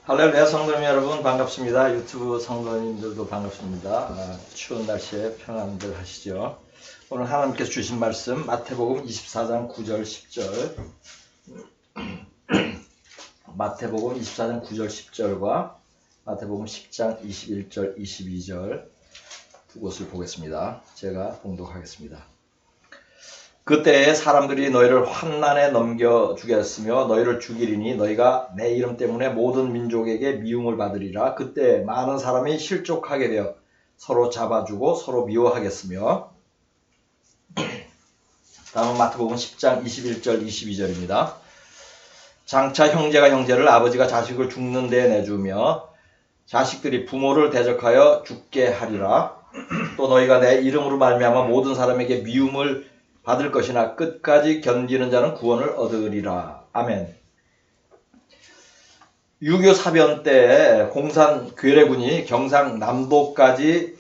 할렐루야 성도님 여러분 반갑습니다. 유튜브 성도님들도 반갑습니다. 추운 날씨에 평안들 하시죠. 오늘 하나님께서 주신 말씀 마태복음 24장 9절 10절 마태복음 24장 9절 10절과 마태복음 10장 21절 22절 두 곳을 보겠습니다. 제가 봉독하겠습니다. 그때에 사람들이 너희를 환난에 넘겨주겠으며 너희를 죽이리니 너희가 내 이름 때문에 모든 민족에게 미움을 받으리라. 그때 많은 사람이 실족하게 되어 서로 잡아주고 서로 미워하겠으며. 다음은 마태복음 10장 21절 22절입니다. 장차 형제가 형제를 아버지가 자식을 죽는 데 내주며 자식들이 부모를 대적하여 죽게 하리라. 또 너희가 내 이름으로 말미암아 모든 사람에게 미움을 받을 것이나 끝까지 견디는 자는 구원을 얻으리라. 아멘. 6.25 사변 때 공산 괴뢰군이 경상남도까지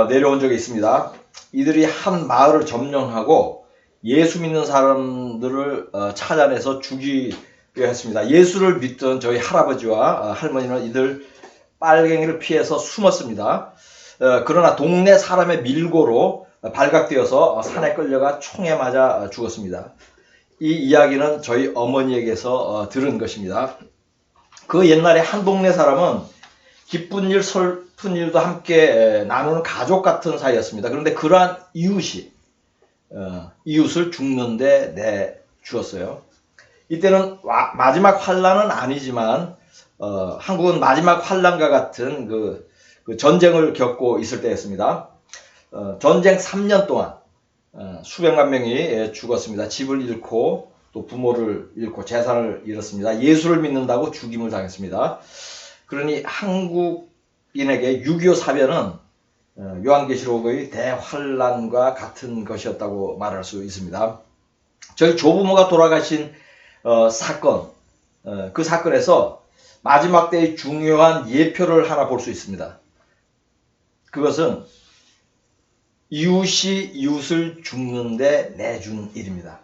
내려온 적이 있습니다. 이들이 한 마을을 점령하고 예수 믿는 사람들을 찾아내서 죽이려 했습니다. 예수를 믿던 저희 할아버지와 할머니는 이들 빨갱이를 피해서 숨었습니다. 그러나 동네 사람의 밀고로 발각되어서 산에 끌려가 총에 맞아 죽었습니다. 이 이야기는 저희 어머니에게서 들은 것입니다. 그 옛날에 한 동네 사람은 기쁜 일, 슬픈 일도 함께 나누는 가족 같은 사이였습니다. 그런데 그러한 이웃이 이웃을 죽는데 내주었어요. 이때는 마지막 환란은 아니지만 한국은 마지막 환란과 같은 그 전쟁을 겪고 있을 때였습니다. 전쟁 3년 동안 수백만 명이 죽었습니다. 집을 잃고 또 부모를 잃고 재산을 잃었습니다. 예수를 믿는다고 죽임을 당했습니다. 그러니 한국인에게 6.25 사변은 요한계시록의 대환란과 같은 것이었다고 말할 수 있습니다. 저희 조부모가 돌아가신 사건, 그 사건에서 마지막 때의 중요한 예표를 하나 볼 수 있습니다. 그것은 이웃이 이웃을 죽는데 내준 일입니다.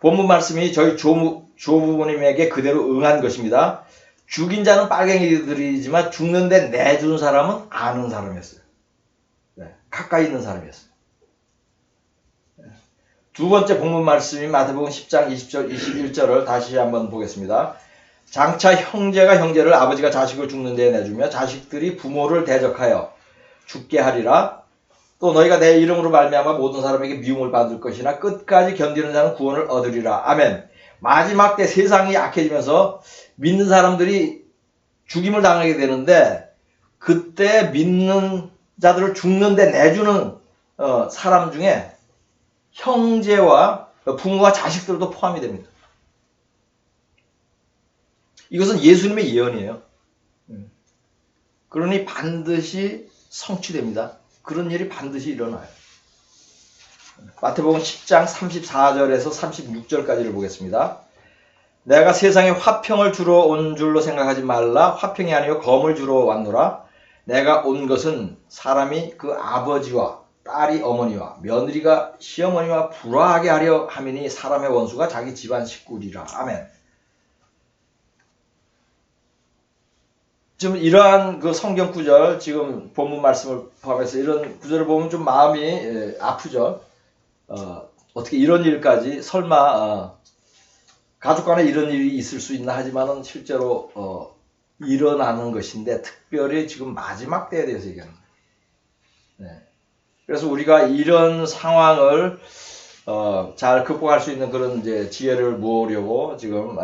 본문 말씀이 저희 조부모님에게 그대로 응한 것입니다. 죽인 자는 빨갱이들이지만 죽는데 내준 사람은 아는 사람이었어요. 가까이 있는 사람이었어요. 두 번째 본문 말씀이 마태복음 10장 20절 21절을 다시 한번 보겠습니다. 장차 형제가 형제를 아버지가 자식을 죽는 데 내주며 자식들이 부모를 대적하여 죽게 하리라. 또 너희가 내 이름으로 말미암아 모든 사람에게 미움을 받을 것이나 끝까지 견디는 자는 구원을 얻으리라. 아멘. 마지막 때 세상이 약해지면서 믿는 사람들이 죽임을 당하게 되는데 그때 믿는 자들을 죽는데 내주는 사람 중에 형제와 부모와 자식들도 포함이 됩니다. 이것은 예수님의 예언이에요. 그러니 반드시 성취됩니다. 그런 일이 반드시 일어나요. 마태복음 10장 34절에서 36절까지를 보겠습니다. 내가 세상에 화평을 주러 온 줄로 생각하지 말라. 화평이 아니요 검을 주러 왔노라. 내가 온 것은 사람이 그 아버지와 딸이 어머니와 며느리가 시어머니와 불화하게 하려 함이니 사람의 원수가 자기 집안 식구리라. 아멘. 지금 이러한 그 성경 구절, 지금 본문 말씀을 포함해서 이런 구절을 보면 좀 마음이 아프죠. 어떻게 이런 일까지 설마 가족 간에 이런 일이 있을 수 있나 하지만은 실제로 일어나는 것인데 특별히 지금 마지막 때에 대해서 얘기하는 거예요. 그래서 우리가 이런 상황을 잘 극복할 수 있는 그런 이제 지혜를 모으려고 지금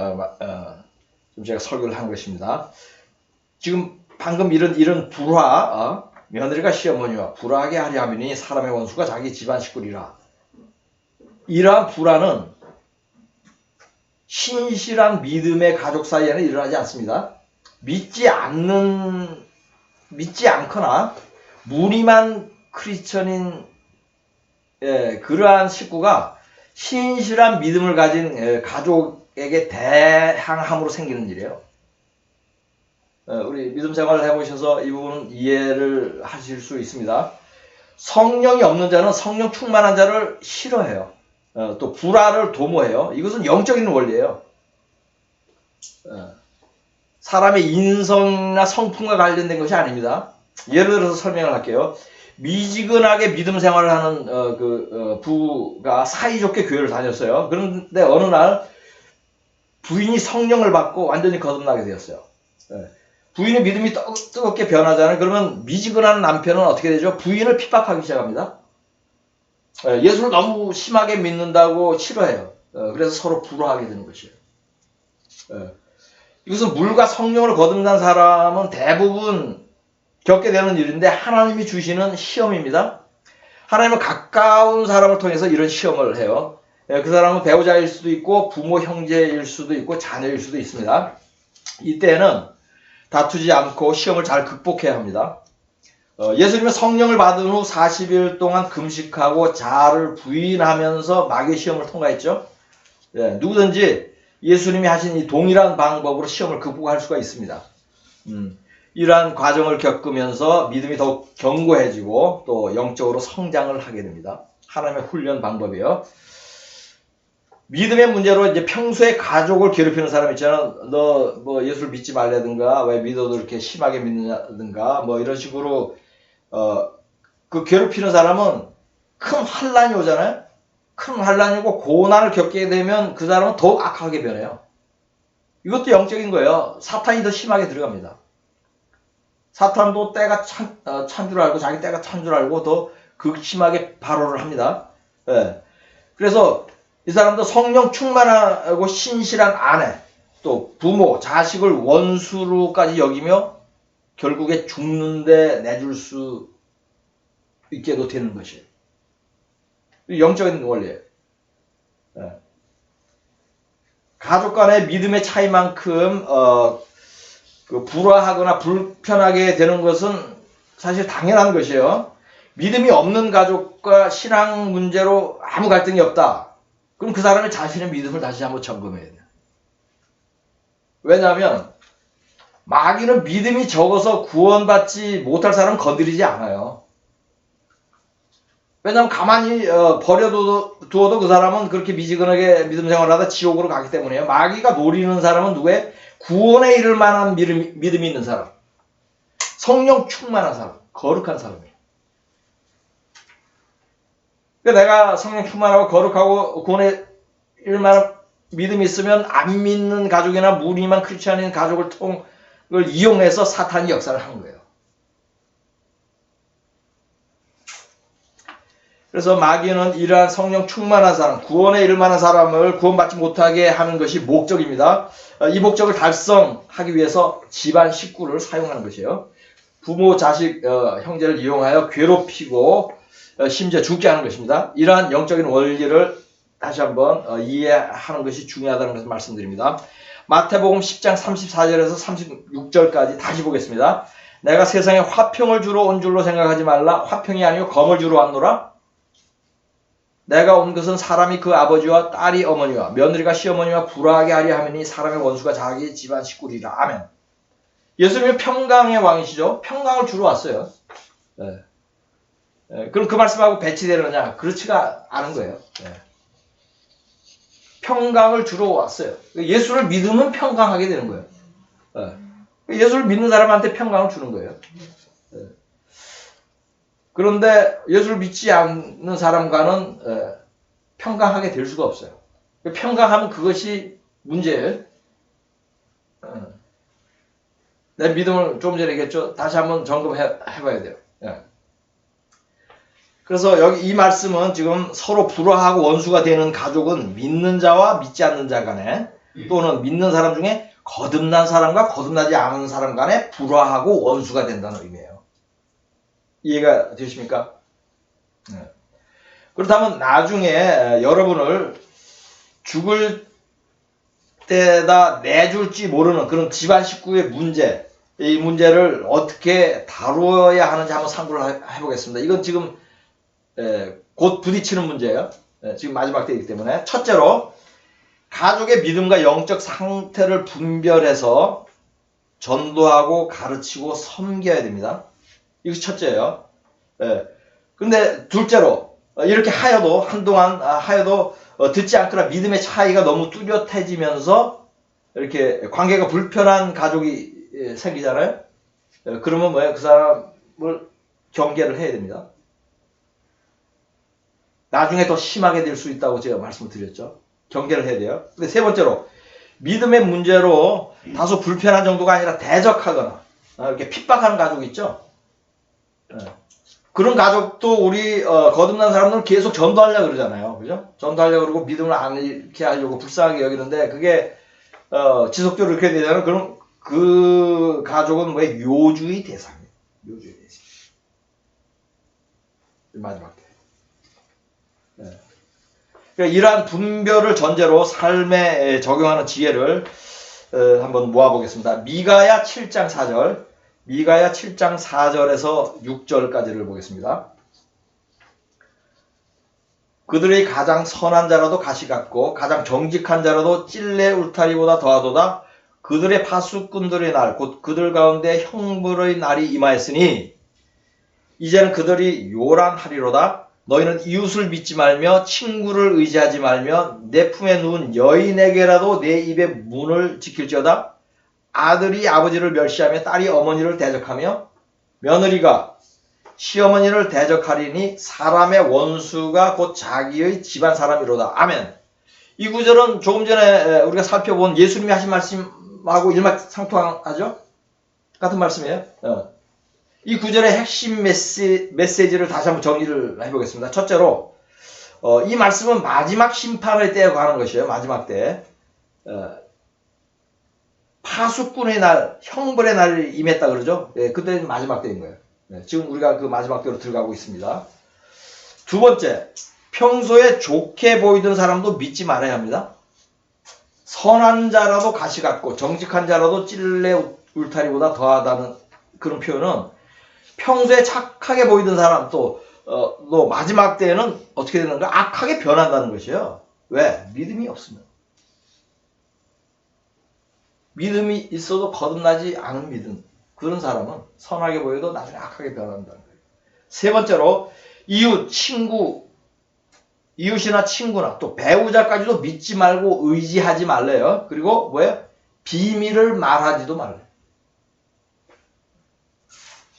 좀 제가 설교를 한 것입니다. 지금 방금 이런 불화, 며느리가 시어머니와 불화하게 하려 하면이 사람의 원수가 자기 집안 식구리라. 이러한 불화는 신실한 믿음의 가족 사이에는 일어나지 않습니다. 믿지 않거나 무늬만 크리스천인 그러한 식구가 신실한 믿음을 가진 가족에게 대항함으로 생기는 일이에요. 우리 믿음 생활을 해보셔서 이 부분은 이해를 하실 수 있습니다. 성령이 없는 자는 성령 충만한 자를 싫어해요. 또 불화를 도모해요. 이것은 영적인 원리예요. 사람의 인성이나 성품과 관련된 것이 아닙니다. 예를 들어서 설명을 할게요. 미지근하게 믿음 생활을 하는 부부가 사이좋게 교회를 다녔어요. 그런데 어느 날 부인이 성령을 받고 완전히 거듭나게 되었어요. 부인의 믿음이 뜨겁게 변하잖아요. 그러면 미지근한 남편은 어떻게 되죠? 부인을 핍박하기 시작합니다. 예수를 너무 심하게 믿는다고 싫어해요. 그래서 서로 불화하게 되는 것이에요. 이것은 물과 성령으로 거듭난 사람은 대부분 겪게 되는 일인데 하나님이 주시는 시험입니다. 하나님은 가까운 사람을 통해서 이런 시험을 해요. 그 사람은 배우자일 수도 있고 부모 형제일 수도 있고 자녀일 수도 있습니다. 이때는 다투지 않고 시험을 잘 극복해야 합니다. 예수님은 성령을 받은 후 40일 동안 금식하고 자아를 부인하면서 마귀의 시험을 통과했죠. 누구든지 예수님이 하신 이 동일한 방법으로 시험을 극복할 수가 있습니다. 이러한 과정을 겪으면서 믿음이 더욱 견고해지고 또 영적으로 성장을 하게 됩니다. 하나님의 훈련 방법이에요. 믿음의 문제로 이제 평소에 가족을 괴롭히는 사람 있잖아. 너 뭐 예수를 믿지 말라든가 왜 믿어도 이렇게 심하게 믿느냐든가 뭐 이런 식으로 그 괴롭히는 사람은 큰 환란이 오잖아요. 큰 환란이고 고난을 겪게 되면 그 사람은 더욱 악하게 변해요. 이것도 영적인 거예요. 사탄이 더 심하게 들어갑니다. 사탄도 때가 찬 줄 알고 자기 때가 찬 줄 알고 더 극심하게 발호를 합니다. 그래서 이 사람도 성령 충만하고 신실한 아내, 또 부모, 자식을 원수로까지 여기며 결국에 죽는데 내줄 수 있게도 되는 것이에요. 영적인 원리예요. 가족 간의 믿음의 차이만큼 불화하거나 불편하게 되는 것은 사실 당연한 것이에요. 믿음이 없는 가족과 신앙 문제로 아무 갈등이 없다. 그럼 그 사람의 자신의 믿음을 다시 한번 점검해야 돼요. 왜냐하면 마귀는 믿음이 적어서 구원받지 못할 사람은 건드리지 않아요. 왜냐하면 가만히 버려두어도 그 사람은 그렇게 미지근하게 믿음 생활을 하다 지옥으로 가기 때문에요. 마귀가 노리는 사람은 누구예요? 구원에 이를 만한 믿음이 있는 사람. 성령 충만한 사람. 거룩한 사람이에요. 내가 성령 충만하고 거룩하고 구원에 이를 만한 믿음이 있으면 안 믿는 가족이나 무리만 크리스찬인 가족을 이용해서 사탄이 역사를 하는 거예요. 그래서 마귀는 이러한 성령 충만한 사람, 구원에 이를 만한 사람을 구원받지 못하게 하는 것이 목적입니다. 이 목적을 달성하기 위해서 집안 식구를 사용하는 것이에요. 부모, 자식, 형제를 이용하여 괴롭히고 심지어 죽게 하는 것입니다. 이러한 영적인 원리를 다시 한번 이해하는 것이 중요하다는 것을 말씀드립니다. 마태복음 10장 34절에서 36절까지 다시 보겠습니다. 내가 세상에 화평을 주러 온 줄로 생각하지 말라. 화평이 아니요 검을 주러 왔노라. 내가 온 것은 사람이 그 아버지와 딸이 어머니와 며느리가 시어머니와 불화하게 하려 하매니 사람의 원수가 자기 집안 식구리라. 아멘. 예수님은 평강의 왕이시죠. 평강을 주러 왔어요. 그럼 그 말씀하고 배치되느냐? 그렇지가 않은 거예요. 평강을 주러 왔어요. 예수를 믿으면 평강하게 되는 거예요. 예수를 믿는 사람한테 평강을 주는 거예요. 그런데 예수를 믿지 않는 사람과는 평강하게 될 수가 없어요. 평강하면 그것이 문제예요. 내 믿음을 조금 전에 얘기했죠. 다시 한번 점검해봐야 돼요. 그래서 여기 이 말씀은 지금 서로 불화하고 원수가 되는 가족은 믿는 자와 믿지 않는 자 간에 또는 믿는 사람 중에 거듭난 사람과 거듭나지 않은 사람 간에 불화하고 원수가 된다는 의미예요. 이해가 되십니까? 그렇다면 나중에 여러분을 죽을 때다 내줄지 모르는 그런 집안 식구의 문제, 이 문제를 어떻게 다루어야 하는지 한번 상고를 해보겠습니다. 이건 지금 곧 부딪히는 문제예요. 지금 마지막 때이기 때문에. 첫째로 가족의 믿음과 영적 상태를 분별해서 전도하고 가르치고 섬겨야 됩니다. 이것이 첫째예요. 근데 둘째로 이렇게 하여도 한동안 하여도 듣지 않거나 믿음의 차이가 너무 뚜렷해지면서 이렇게 관계가 불편한 가족이 생기잖아요. 그러면 뭐예요? 그 사람을 경계를 해야 됩니다. 나중에 더 심하게 될 수 있다고 제가 말씀을 드렸죠. 경계를 해야 돼요. 근데 세 번째로, 믿음의 문제로 다소 불편한 정도가 아니라 대적하거나 이렇게 핍박하는 가족 있죠. 그런 가족도 우리 거듭난 사람들은 계속 전도하려고 그러잖아요. 그죠? 전도하려고 그러고 믿음을 안 잃게 하려고 불쌍하게 여기는데, 그게 지속적으로 이렇게 되잖아요. 그럼 그 가족은 왜 요주의 대상이에요. 요주의 대상. 마지막 때. 네. 그러니까 이러한 분별을 전제로 삶에 적용하는 지혜를 한번 모아보겠습니다. 미가야 7장 4절, 미가야 7장 4절에서 6절까지를 보겠습니다. 그들의 가장 선한 자라도 가시 같고 가장 정직한 자라도 찔레 울타리보다 더하도다. 그들의 파수꾼들의 날, 곧 그들 가운데 형벌의 날이 임하였으니 이제는 그들이 요란하리로다. 너희는 이웃을 믿지 말며 친구를 의지하지 말며 내 품에 누운 여인에게라도 내 입의 문을 지킬지어다. 아들이 아버지를 멸시하며 딸이 어머니를 대적하며 며느리가 시어머니를 대적하리니 사람의 원수가 곧 자기의 집안 사람이로다. 아멘. 이 구절은 조금 전에 우리가 살펴본 예수님이 하신 말씀하고 일맥상통하죠? 같은 말씀이에요. 이 구절의 핵심 메시지를 다시 한번 정리를 해보겠습니다. 첫째로 이 말씀은 마지막 심판의 때에 관한 것이에요. 마지막 때. 파수꾼의 날, 형벌의 날이 임했다 그러죠. 그때는 마지막 때인 거예요. 지금 우리가 그 마지막 때로 들어가고 있습니다. 두 번째, 평소에 좋게 보이던 사람도 믿지 말아야 합니다. 선한 자라도 가시 같고 정직한 자라도 찔레 울타리보다 더하다는 그런 표현은 평소에 착하게 보이던 사람 또 마지막 때에는 어떻게 되는가? 악하게 변한다는 것이에요. 왜? 믿음이 없으면. 믿음이 있어도 거듭나지 않은 믿음. 그런 사람은 선하게 보여도 나중에 악하게 변한다는 거예요. 세 번째로 이웃, 친구, 이웃이나 친구나 또 배우자까지도 믿지 말고 의지하지 말래요. 그리고 뭐예요? 비밀을 말하지도 말래요.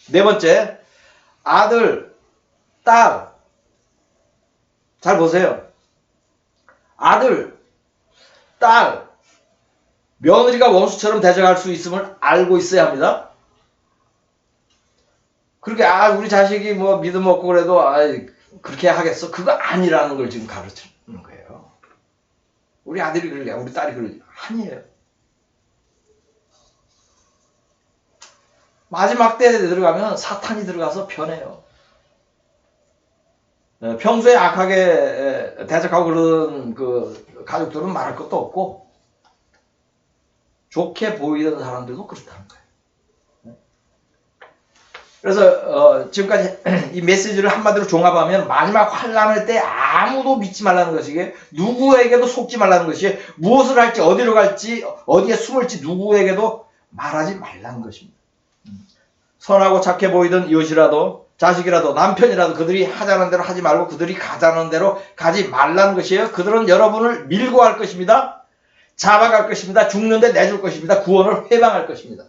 네 번째, 아들, 딸. 잘 보세요. 아들, 딸, 며느리가 원수처럼 대적할 수 있음을 알고 있어야 합니다. 그렇게 우리 자식이 뭐 믿음 없고 그래도 그렇게 하겠어? 그거 아니라는 걸 지금 가르치는 거예요. 우리 아들이 그러게, 우리 딸이 그러게. 아니에요. 마지막 때에 들어가면 사탄이 들어가서 변해요. 평소에 악하게 대적하고 그러던 그 가족들은 말할 것도 없고 좋게 보이던 사람들도 그렇다는 거예요. 그래서 지금까지 이 메시지를 한마디로 종합하면 마지막 환란의 때 아무도 믿지 말라는 것이게, 누구에게도 속지 말라는 것이, 무엇을 할지 어디로 갈지 어디에 숨을지 누구에게도 말하지 말라는 것입니다. 선하고 착해 보이던 이웃이라도 자식이라도 남편이라도 그들이 하자는 대로 하지 말고 그들이 가자는 대로 가지 말라는 것이에요. 그들은 여러분을 밀고 갈 것입니다. 잡아갈 것입니다. 죽는데 내줄 것입니다. 구원을 회방할 것입니다.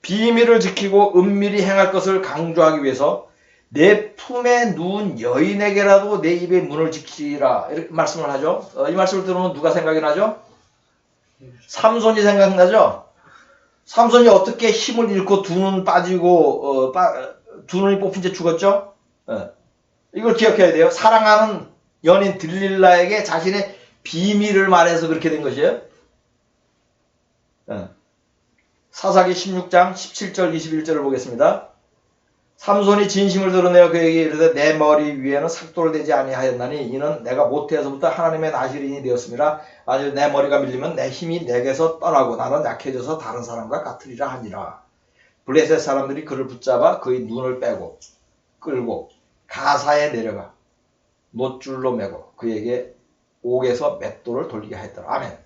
비밀을 지키고 은밀히 행할 것을 강조하기 위해서 내 품에 누운 여인에게라도 내 입의 문을 지키라, 이렇게 말씀을 하죠. 이 말씀을 들으면 누가 생각이 나죠? 삼손이 생각나죠? 삼손이 어떻게 힘을 잃고 두 눈 빠지고 두 눈이 뽑힌 채 죽었죠? 이걸 기억해야 돼요. 사랑하는 연인 들릴라에게 자신의 비밀을 말해서 그렇게 된 것이에요. 사사기 16장 17절 21절을 보겠습니다. 삼손이 진심을 드러내어 그에게 이르되 내 머리 위에는 삭도를 대지 아니하였나니 이는 내가 모태에서부터 하나님의 나시린이 되었습니다. 아주 내 머리가 밀리면 내 힘이 내게서 떠나고 나는 약해져서 다른 사람과 같으리라 하니라. 블레셋 사람들이 그를 붙잡아 그의 눈을 빼고 끌고 가사에 내려가 놋줄로 매고 그에게 옥에서 맷돌을 돌리게 하였더라. 아멘.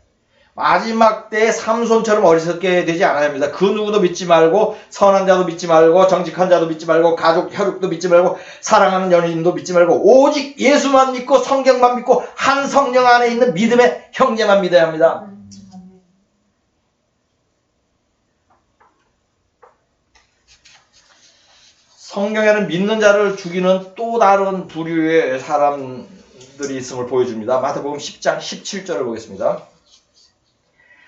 마지막 때에 삼손처럼 어리석게 되지 않아야 합니다. 그 누구도 믿지 말고, 선한 자도 믿지 말고, 정직한 자도 믿지 말고, 가족 혈육도 믿지 말고, 사랑하는 연인도 믿지 말고, 오직 예수만 믿고 성경만 믿고 한 성령 안에 있는 믿음의 형제만 믿어야 합니다. 성경에는 믿는 자를 죽이는 또 다른 부류의 사람들이 있음을 보여줍니다. 마태복음 10장 17절을 보겠습니다.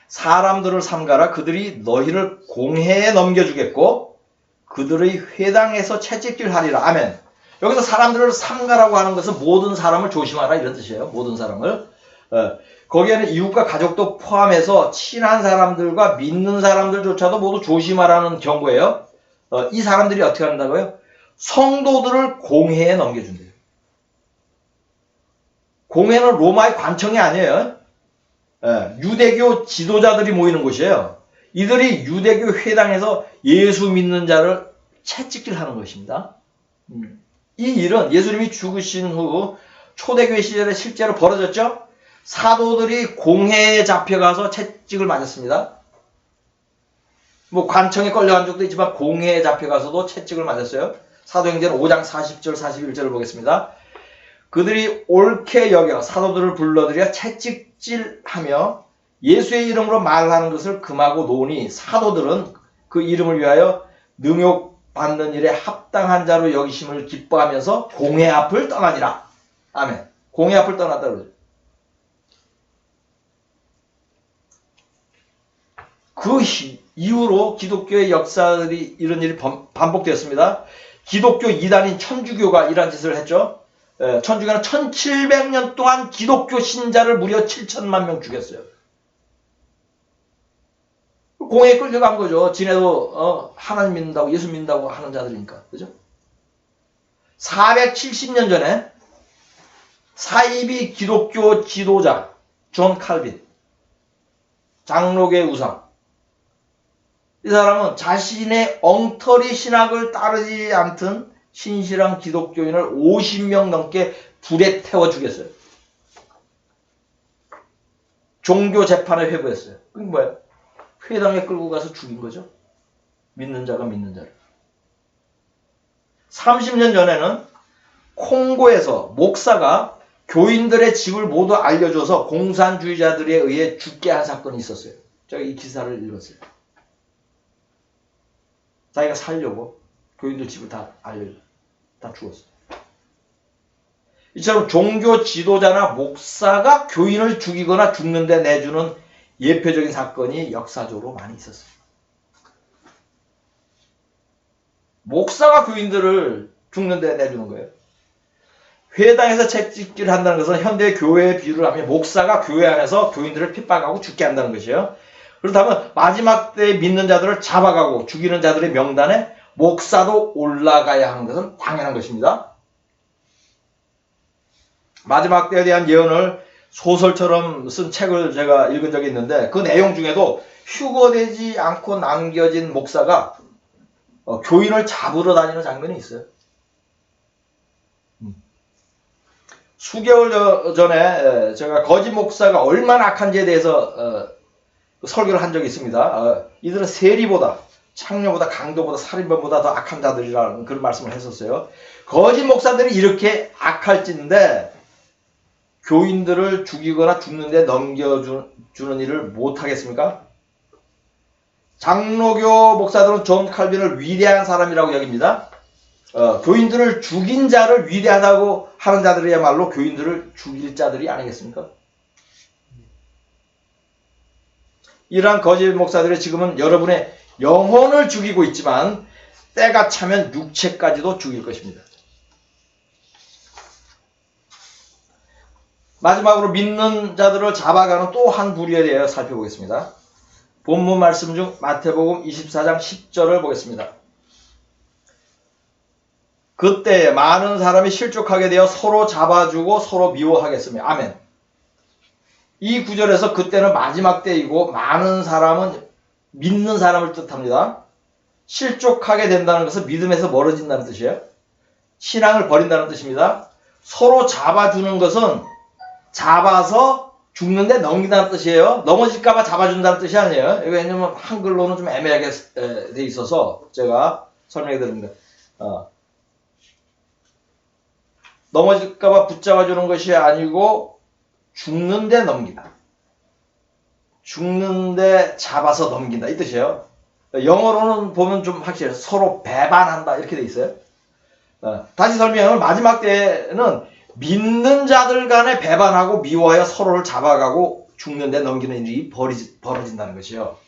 사람들을 삼가라. 그들이 너희를 공회에 넘겨주겠고 그들의 회당에서 채찍질하리라. 아멘. 여기서 사람들을 삼가라고 하는 것은 모든 사람을 조심하라 이런 뜻이에요. 모든 사람을. 거기에는 이웃과 가족도 포함해서 친한 사람들과 믿는 사람들조차도 모두 조심하라는 경고예요. 이 사람들이 어떻게 한다고요? 성도들을 공회에 넘겨준대요. 공회는 로마의 관청이 아니에요. 유대교 지도자들이 모이는 곳이에요. 이들이 유대교 회당에서 예수 믿는 자를 채찍질하는 것입니다. 이 일은 예수님이 죽으신 후 초대교회 시절에 실제로 벌어졌죠. 사도들이 공회에 잡혀가서 채찍을 맞았습니다. 뭐 관청에 끌려간 적도 있지만 공회에 잡혀가서도 채찍을 맞았어요. 사도행전 5장 40절 41절을 보겠습니다. 그들이 옳게 여겨 사도들을 불러들여 채찍질하며 예수의 이름으로 말하는 것을 금하고 노니 사도들은 그 이름을 위하여 능욕받는 일에 합당한 자로 여기심을 기뻐하면서 공회 앞을 떠나니라. 아멘. 공회 앞을 떠났다 그러죠. 그 이후로 기독교의 역사들이 이런 일이 반복되었습니다. 기독교 이단인 천주교가 이런 짓을 했죠. 천주교는 1700년 동안 기독교 신자를 무려 7천만 명 죽였어요. 공회에 끌려간 거죠. 지네도 하나님 믿는다고 예수 믿는다고 하는 자들이니까. 그죠? 470년 전에 사이비 기독교 지도자 존 칼빈, 장로교의 우상, 이 사람은 자신의 엉터리 신학을 따르지 않던 신실한 기독교인을 50명 넘게 불에 태워 죽였어요. 종교 재판에 회부했어요. 그게 뭐예요? 회당에 끌고 가서 죽인 거죠. 믿는 자가 믿는 자를. 30년 전에는 콩고에서 목사가 교인들의 집을 모두 알려줘서 공산주의자들에 의해 죽게 한 사건이 있었어요. 제가 이 기사를 읽었어요. 자기가 살려고 교인들 집을 다 죽었어요. 이처럼 종교 지도자나 목사가 교인을 죽이거나 죽는데 내주는 예표적인 사건이 역사적으로 많이 있었어요. 목사가 교인들을 죽는데 내주는 거예요. 회당에서 채찍질 한다는 것은 현대 교회에 비유를 하면 목사가 교회 안에서 교인들을 핍박하고 죽게 한다는 것이에요. 그렇다면 마지막 때에 믿는 자들을 잡아가고 죽이는 자들의 명단에 목사도 올라가야 하는 것은 당연한 것입니다. 마지막 때에 대한 예언을 소설처럼 쓴 책을 제가 읽은 적이 있는데 그 내용 중에도 휴거되지 않고 남겨진 목사가 교인을 잡으러 다니는 장면이 있어요. 수개월 전에 제가 거짓 목사가 얼마나 악한지에 대해서 설교를 한 적이 있습니다. 이들은 세리보다, 창녀보다, 강도보다, 살인범보다 더 악한 자들이라는 그런 말씀을 했었어요. 거짓 목사들이 이렇게 악할진데 교인들을 죽이거나 죽는데 넘겨주는 일을 못하겠습니까? 장로교 목사들은 존 칼빈을 위대한 사람이라고 여깁니다. 교인들을 죽인 자를 위대하다고 하는 자들이야말로 교인들을 죽일 자들이 아니겠습니까? 이러한 거짓 목사들이 지금은 여러분의 영혼을 죽이고 있지만 때가 차면 육체까지도 죽일 것입니다. 마지막으로 믿는 자들을 잡아가는 또 한 부류에 대해 살펴보겠습니다. 본문 말씀 중 마태복음 24장 10절을 보겠습니다. 그때 많은 사람이 실족하게 되어 서로 잡아주고 서로 미워하겠으며 아멘. 이 구절에서 그때는 마지막 때이고 많은 사람은 믿는 사람을 뜻합니다. 실족하게 된다는 것은 믿음에서 멀어진다는 뜻이에요. 신앙을 버린다는 뜻입니다. 서로 잡아주는 것은 잡아서 죽는데 넘긴다는 뜻이에요. 넘어질까봐 잡아준다는 뜻이 아니에요. 왜냐면 한글로는 좀 애매하게 돼 있어서 제가 설명해 드립니다. 넘어질까봐 붙잡아주는 것이 아니고 죽는데 넘기다. 죽는데 잡아서 넘긴다 이 뜻이에요. 영어로는 보면 좀 확실해요. 서로 배반한다 이렇게 돼 있어요. 다시 설명을 마지막 때에는 믿는 자들 간에 배반하고 미워하여 서로를 잡아가고 죽는데 넘기는 일이 벌어진다는 것이요.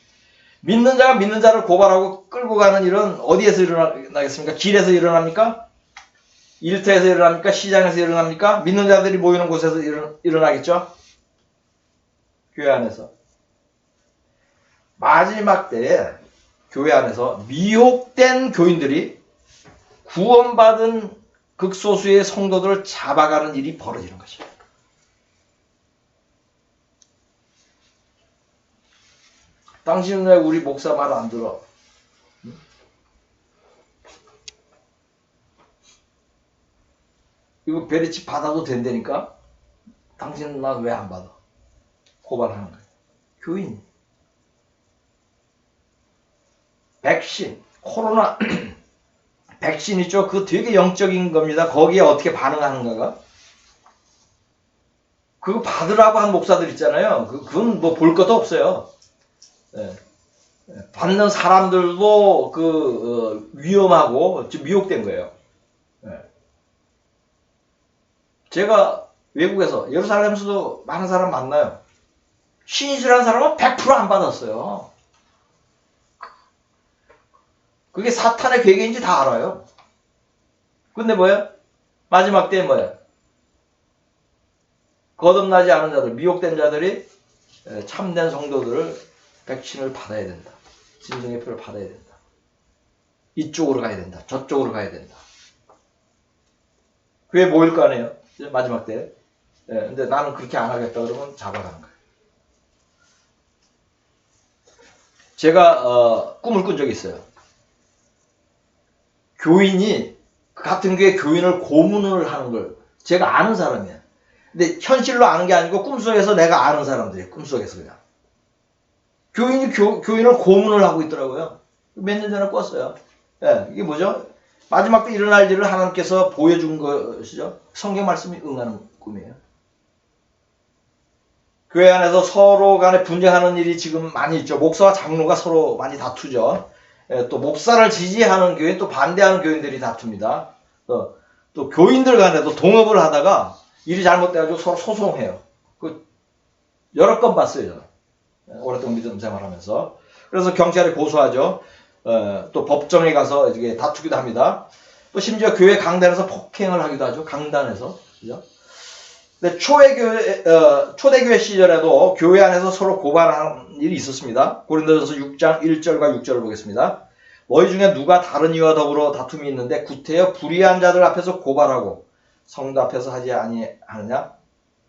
믿는 자가 믿는 자를 고발하고 끌고 가는 일은 어디에서 일어나겠습니까? 길에서 일어납니까? 일터에서 일어납니까? 시장에서 일어납니까? 믿는 자들이 모이는 곳에서 일어나겠죠? 교회 안에서. 마지막 때에 교회 안에서 미혹된 교인들이 구원받은 극소수의 성도들을 잡아가는 일이 벌어지는 것이에요. 당신은 왜 우리 목사 말 안 들어? 이거 베리치 받아도 된다니까? 당신은 난 왜 안 받아? 고발하는 거예요. 교인. 백신, 코로나 백신 있죠? 그거 되게 영적인 겁니다. 거기에 어떻게 반응하는가가. 그거 받으라고 한 목사들 있잖아요. 그건 뭐 볼 것도 없어요. 받는 사람들도 위험하고 좀 미혹된 거예요. 제가 외국에서 예루살렘에서도 많은 사람 만나요. 신이시라는 사람은 100% 안 받았어요. 그게 사탄의 계획인지 다 알아요. 근데 뭐예요? 마지막 때에 뭐예요? 거듭나지 않은 자들, 미혹된 자들이 참된 성도들을 백신을 받아야 된다. 진정의 표를 받아야 된다. 이쪽으로 가야 된다. 저쪽으로 가야 된다. 그게 뭐일 거 아니에요? 마지막 때. 근데 나는 그렇게 안 하겠다 그러면 잡아가는 거예요. 제가 꿈을 꾼 적이 있어요. 교인이 같은 교회 교인을 고문을 하는 걸 제가 아는 사람이에요. 근데 현실로 아는 게 아니고 꿈속에서 내가 아는 사람들이에요. 꿈속에서 그냥. 교인이 교인을 고문을 하고 있더라고요. 몇 년 전에 꿨어요. 이게 뭐죠? 마지막 때 일어날 일을 하나님께서 보여준 것이죠. 성경 말씀이 응하는 꿈이에요. 교회 안에서 서로 간에 분쟁하는 일이 지금 많이 있죠. 목사와 장로가 서로 많이 다투죠. 또 목사를 지지하는 교인, 또 반대하는 교인들이 다툽니다. 또 교인들 간에도 동업을 하다가 일이 잘못돼가지고 서로 소송해요. 여러 건 봤어요, 저는. 오랫동안 믿음 생활하면서. 그래서 경찰에 고소하죠. 또 법정에 가서 이게 다투기도 합니다. 또 심지어 교회 강단에서 폭행을 하기도 하죠. 강단에서. 그죠? 근데 초대교회 시절에도 교회 안에서 서로 고발하는 일이 있었습니다. 고린도전서 6장 1절과 6절을 보겠습니다. 너희 중에 누가 다른 이와 더불어 다툼이 있는데 구태여 불의한 자들 앞에서 고발하고 성도 앞에서 하지 아니하느냐?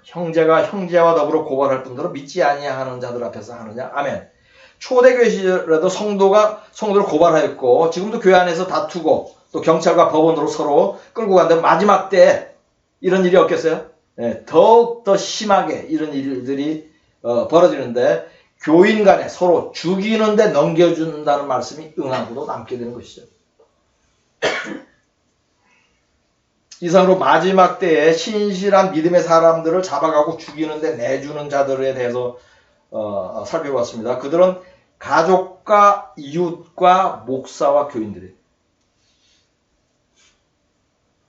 형제가 형제와 더불어 고발할 뿐더러 믿지 아니하는 자들 앞에서 하느냐? 아멘. 초대교회 시절에도 성도를 고발하였고 지금도 교회 안에서 다투고 또 경찰과 법원으로 서로 끌고 가는데 마지막 때 이런 일이 없겠어요? 더욱 더 심하게 이런 일들이 벌어지는데 교인 간에 서로 죽이는데 넘겨준다는 말씀이 응하고도 남게 되는 것이죠. 이상으로 마지막 때에 신실한 믿음의 사람들을 잡아가고 죽이는데 내주는 자들에 대해서 살펴봤습니다. 그들은 가족과 이웃과 목사와 교인들이에요.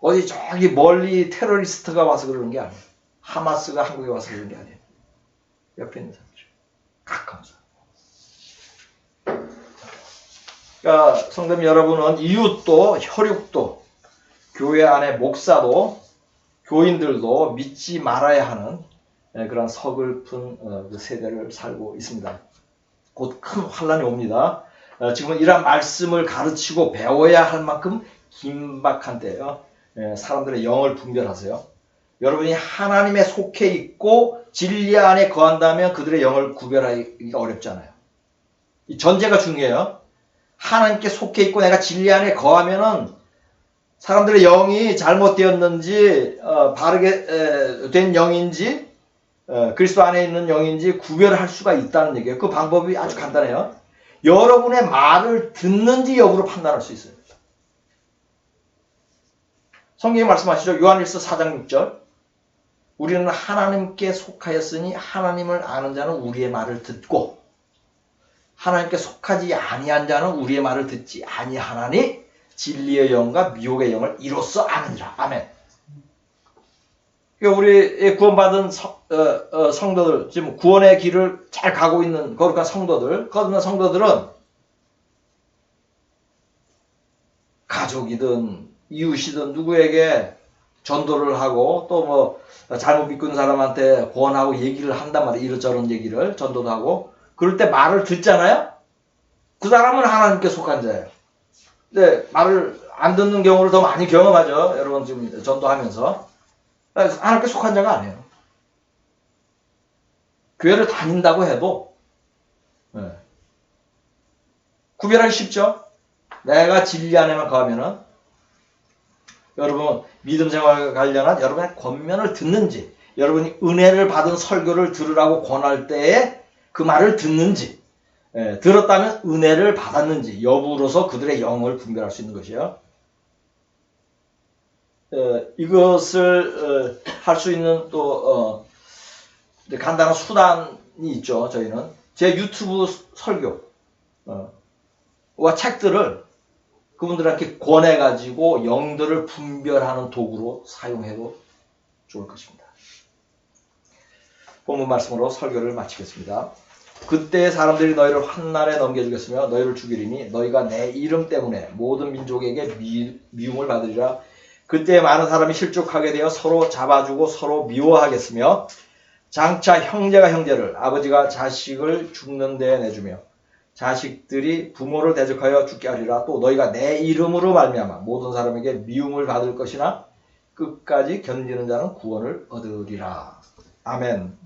어디 저기 멀리 테러리스트가 와서 그러는 게 아니에요. 하마스가 한국에 와서 그러는 게 아니에요. 옆에 있는 사람들. 가까운 사람. 그러니까 성도님 여러분은 이웃도 혈육도 교회 안에 목사도 교인들도 믿지 말아야 하는 그런 서글픈 세대를 살고 있습니다. 곧 큰 환란이 옵니다. 지금은 이러한 말씀을 가르치고 배워야 할 만큼 긴박한 때예요. 사람들의 영을 분별하세요. 여러분이 하나님에 속해 있고 진리 안에 거한다면 그들의 영을 구별하기가 어렵잖아요. 이 전제가 중요해요. 하나님께 속해 있고 내가 진리 안에 거하면은 사람들의 영이 잘못되었는지 바르게 된 영인지 그리스도 안에 있는 영인지 구별할 수가 있다는 얘기예요. 그 방법이 아주 간단해요. 여러분의 말을 듣는지 여부로 판단할 수 있어요. 성경이 말씀하시죠. 요한일서 4장 6절. 우리는 하나님께 속하였으니 하나님을 아는 자는 우리의 말을 듣고 하나님께 속하지 아니한 자는 우리의 말을 듣지 아니하나니 진리의 영과 미혹의 영을 이로써 아느니라. 아멘. 그러니까 우리 구원받은 성도들, 지금 구원의 길을 잘 가고 있는 거룩한 성도들은 가족이든 이웃이든 누구에게 전도를 하고 또 뭐 잘못 믿고 있는 사람한테 구원하고 얘기를 한단 말이에요. 이런저런 얘기를 전도도 하고 그럴 때 말을 듣잖아요. 그 사람은 하나님께 속한 자예요. 근데 말을 안 듣는 경우를 더 많이 경험하죠. 여러분 지금 전도하면서 하나님께 속한 자가 아니에요. 교회를 다닌다고 해도 구별하기 쉽죠. 내가 진리 안에만 거하면은 여러분 믿음 생활과 관련한 여러분의 권면을 듣는지 여러분이 은혜를 받은 설교를 들으라고 권할 때에 그 말을 듣는지 들었다면 은혜를 받았는지 여부로서 그들의 영을 분별할 수 있는 것이에요. 이것을 할 수 있는 또 간단한 수단이 있죠. 저희는 제 유튜브 설교와 책들을 그분들한테 권해가지고 영들을 분별하는 도구로 사용해도 좋을 것입니다. 본문 말씀으로 설교를 마치겠습니다. 그때 사람들이 너희를 환난에 넘겨주겠으며 너희를 죽이리니 너희가 내 이름 때문에 모든 민족에게 미움을 받으리라. 그때 많은 사람이 실족하게 되어 서로 잡아주고 서로 미워하겠으며 장차 형제가 형제를 아버지가 자식을 죽는 데에 내주며 자식들이 부모를 대적하여 죽게 하리라. 또 너희가 내 이름으로 말미암아 모든 사람에게 미움을 받을 것이나 끝까지 견디는 자는 구원을 얻으리라. 아멘.